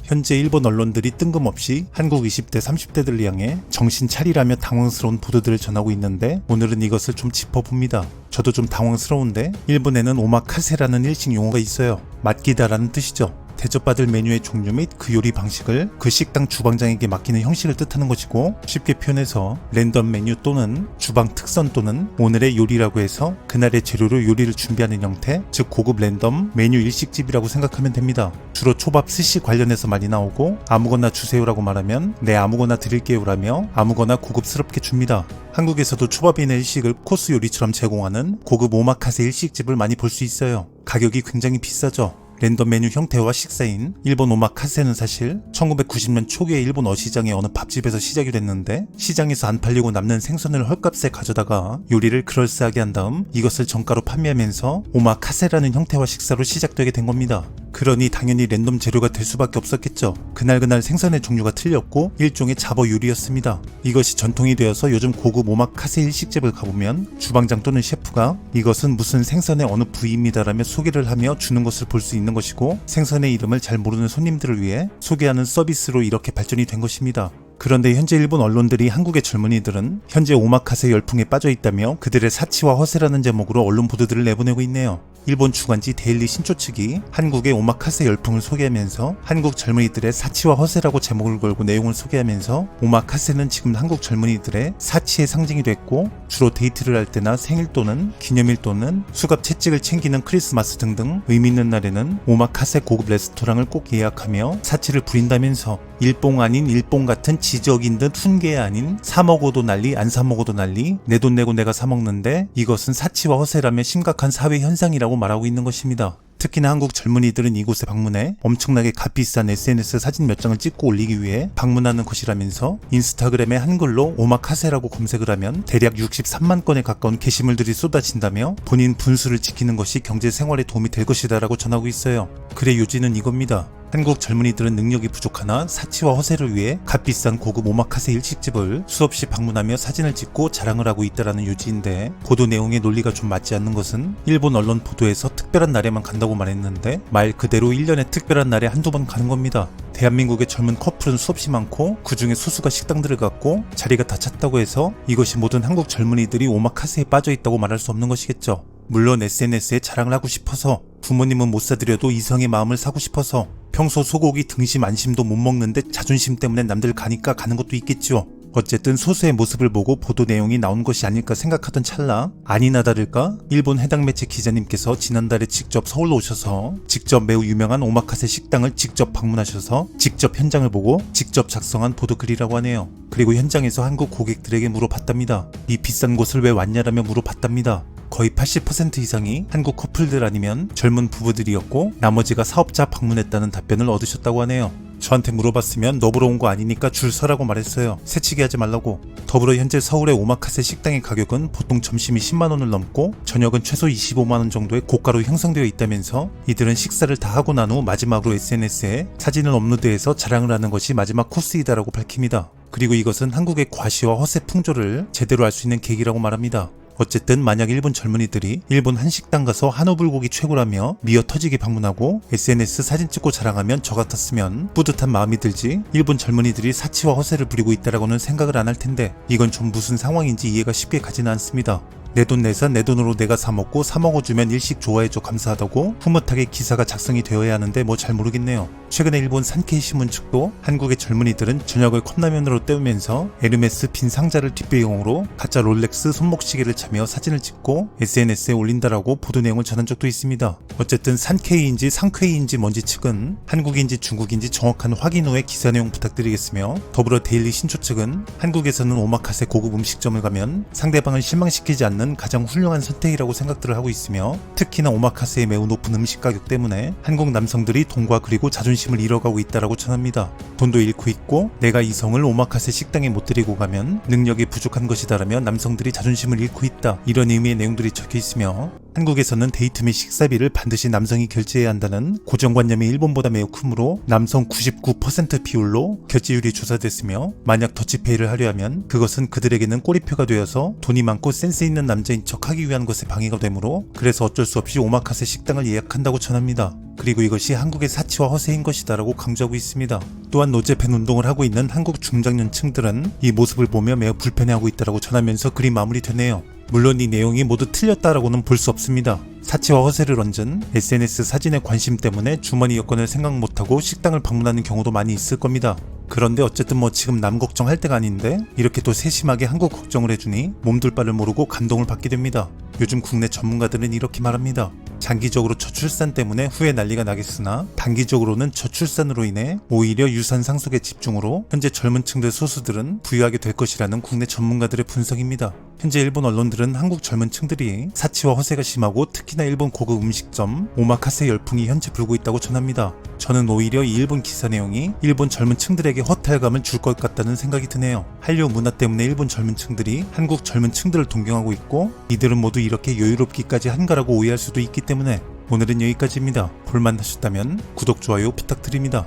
현재 일본 언론들이 뜬금없이 한국 20대 30대들을 향해 정신 차리라며 당황스러운 보도들을 전하고 있는데 오늘은 이것을 좀 짚어봅니다. 저도 좀 당황스러운데 일본에는 오마카세라는 일식 용어가 있어요. 맡기다라는 뜻이죠. 대접받을 메뉴의 종류 및 그 요리 방식을 그 식당 주방장에게 맡기는 형식을 뜻하는 것이고, 쉽게 표현해서 랜덤 메뉴 또는 주방 특선 또는 오늘의 요리라고 해서 그날의 재료로 요리를 준비하는 형태, 즉 고급 랜덤 메뉴 일식집이라고 생각하면 됩니다. 주로 초밥 스시 관련해서 많이 나오고, 아무거나 주세요라고 말하면 네 아무거나 드릴게요라며 아무거나 고급스럽게 줍니다. 한국에서도 초밥이나 일식을 코스 요리처럼 제공하는 고급 오마카세 일식집을 많이 볼 수 있어요. 가격이 굉장히 비싸죠. 랜덤 메뉴 형태와 식사인 일본 오마카세는 사실 1990년 초기에 일본 어시장의 어느 밥집에서 시작이 됐는데, 시장에서 안 팔리고 남는 생선을 헐값에 가져다가 요리를 그럴싸하게 한 다음 이것을 정가로 판매하면서 오마카세라는 형태와 식사로 시작되게 된 겁니다. 그러니 당연히 랜덤 재료가 될 수밖에 없었겠죠. 그날 생선의 종류가 틀렸고 일종의 잡어 요리였습니다. 이것이 전통이 되어서 요즘 고급 오마카세 일식집을 가보면 주방장 또는 셰프가 이것은 무슨 생선의 어느 부위입니다라며 소개를 하며 주는 것을 볼 수 있는 것이고, 생선의 이름을 잘 모르는 손님들을 위해 소개하는 서비스로 이렇게 발전이 된 것입니다. 그런데 현재 일본 언론들이 한국의 젊은이들은 현재 오마카세 열풍에 빠져 있다며 그들의 사치와 허세라는 제목으로 언론 보도들을 내보내고 있네요. 일본 주간지 데일리 신초 측이 한국의 오마카세 열풍을 소개하면서 한국 젊은이들의 사치와 허세라고 제목을 걸고 내용을 소개하면서, 오마카세는 지금 한국 젊은이들의 사치의 상징이 됐고, 주로 데이트를 할 때나 생일 또는 기념일 또는 수갑 채찍을 챙기는 크리스마스 등등 의미 있는 날에는 오마카세 고급 레스토랑을 꼭 예약하며 사치를 부린다면서, 일봉 아닌 일봉 같은 지적인 듯 훈계 아닌 사 먹어도 난리 안 사 먹어도 난리, 내 돈 내고 내가 사 먹는데 이것은 사치와 허세라며 심각한 사회 현상이라고 말하고 있는 것입니다. 특히나 한국 젊은이들은 이곳에 방문해 엄청나게 값비싼 SNS 사진 몇 장을 찍고 올리기 위해 방문하는 것이라면서, 인스타그램에 한글로 오마카세라고 검색을 하면 대략 63만 건에 가까운 게시물들이 쏟아진다며 본인 분수를 지키는 것이 경제 생활에 도움이 될 것이다 라고 전하고 있어요. 글의 요지는 이겁니다. 한국 젊은이들은 능력이 부족하나 사치와 허세를 위해 값비싼 고급 오마카세 일식집을 수없이 방문하며 사진을 찍고 자랑을 하고 있다라는 요지인데, 보도 내용의 논리가 좀 맞지 않는 것은 일본 언론 보도에서 특별한 날에만 간다고 말했는데 말 그대로 1년에 특별한 날에 한두 번 가는 겁니다. 대한민국의 젊은 커플은 수없이 많고 그 중에 소수가 식당들을 갔고 자리가 다 찼다고 해서 이것이 모든 한국 젊은이들이 오마카세에 빠져 있다고 말할 수 없는 것이겠죠. 물론 SNS에 자랑을 하고 싶어서, 부모님은 못 사드려도 이성의 마음을 사고 싶어서, 평소 소고기 등심 안심도 못 먹는데 자존심 때문에 남들 가니까 가는 것도 있겠죠. 어쨌든 소수의 모습을 보고 보도 내용이 나온 것이 아닐까 생각하던 찰나, 아니나 다를까 일본 해당 매체 기자님께서 지난달에 직접 서울로 오셔서 직접 매우 유명한 오마카세 식당을 직접 방문하셔서 직접 현장을 보고 직접 작성한 보도글이라고 하네요. 그리고 현장에서 한국 고객들에게 물어봤답니다. 이 비싼 곳을 왜 왔냐라며 물어봤답니다. 거의 80% 이상이 한국 커플들 아니면 젊은 부부들이었고, 나머지가 사업자 방문했다는 답변을 얻으셨다고 하네요. 저한테 물어봤으면 너 보러 온 거 아니니까 줄 서라고 말했어요. 새치기 하지 말라고. 더불어 현재 서울의 오마카세 식당의 가격은 보통 점심이 10만원을 넘고 저녁은 최소 25만원 정도의 고가로 형성되어 있다면서, 이들은 식사를 다 하고 난 후 마지막으로 SNS에 사진을 업로드해서 자랑을 하는 것이 마지막 코스이다라고 밝힙니다. 그리고 이것은 한국의 과시와 허세 풍조를 제대로 알 수 있는 계기라고 말합니다. 어쨌든 만약 일본 젊은이들이 일본 한식당 가서 한우 불고기 최고라며 미어 터지게 방문하고 SNS 사진 찍고 자랑하면 저 같았으면 뿌듯한 마음이 들지, 일본 젊은이들이 사치와 허세를 부리고 있다라고는 생각을 안 할 텐데, 이건 좀 무슨 상황인지 이해가 쉽게 가지는 않습니다. 내 돈 내산 내 돈으로 내가 사먹고 사먹어주면 일식 좋아해줘 감사하다고 흐뭇하게 기사가 작성이 되어야 하는데 뭐 잘 모르겠네요. 최근에 일본 산케이 신문 측도 한국의 젊은이들은 저녁을 컵라면으로 때우면서 에르메스 빈 상자를 뒷배경으로 가짜 롤렉스 손목시계를 차며 사진을 찍고 SNS에 올린다라고 보도 내용을 전한 적도 있습니다. 어쨌든 산케이인지 상쾌이인지 뭔지 측은 한국인지 중국인지 정확한 확인 후에 기사 내용 부탁드리겠으며, 더불어 데일리 신초 측은 한국에서는 오마카세 고급 음식점을 가면 상대방을 실망시키지 않는 가장 훌륭한 선택이라고 생각들을 하고 있으며, 특히나 오마카세의 매우 높은 음식 가격 때문에 한국 남성들이 돈과 그리고 자존심을 잃어가고 있다라고 전합니다. 돈도 잃고 있고 내가 이성을 오마카세 식당에 못 데리고 가면 능력이 부족한 것이다라며 남성들이 자존심을 잃고 있다, 이런 의미의 내용들이 적혀 있으며, 한국에서는 데이트 및 식사비를 반드시 남성이 결제해야 한다는 고정관념이 일본보다 매우 크므로 남성 99% 비율로 결제율이 조사됐으며, 만약 더치페이를 하려 하면 그것은 그들에게는 꼬리표가 되어서 돈이 많고 센스 있는 남자인 척하기 위한 것에 방해가 되므로 그래서 어쩔 수 없이 오마카세 식당을 예약한다고 전합니다. 그리고 이것이 한국의 사치와 허세인 것이다라고 강조하고 있습니다. 또한 노제팬 운동을 하고 있는 한국 중장년층들은 이 모습을 보며 매우 불편해하고 있다라고 전하면서 글이 마무리되네요. 물론 이 내용이 모두 틀렸다라고는 볼 수 없습니다. 사치와 허세를 얹은 SNS 사진의 관심 때문에 주머니 여건을 생각 못하고 식당을 방문하는 경우도 많이 있을 겁니다. 그런데 어쨌든 지금 남 걱정할 때가 아닌데 이렇게 또 세심하게 한국 걱정을 해주니 몸둘 바를 모르고 감동을 받게 됩니다. 요즘 국내 전문가들은 이렇게 말합니다. 장기적으로 저출산 때문에 후에 난리가 나겠으나 단기적으로는 저출산으로 인해 오히려 유산 상속의 집중으로 현재 젊은 층들 소수들은 부유하게 될 것이라는 국내 전문가들의 분석입니다. 현재 일본 언론들은 한국 젊은 층들이 사치와 허세가 심하고 특히나 일본 고급 음식점 오마카세 열풍이 현재 불고 있다고 전합니다. 저는 오히려 이 일본 기사 내용이 일본 젊은 층들에게 허탈감을 줄 것 같다는 생각이 드네요. 한류 문화 때문에 일본 젊은 층들이 한국 젊은 층들을 동경하고 있고 이들은 모두 이렇게 여유롭기까지 한가라고 오해할 수도 있기 때문에 오늘은 여기까지입니다. 볼만하셨다면 구독, 좋아요 부탁드립니다.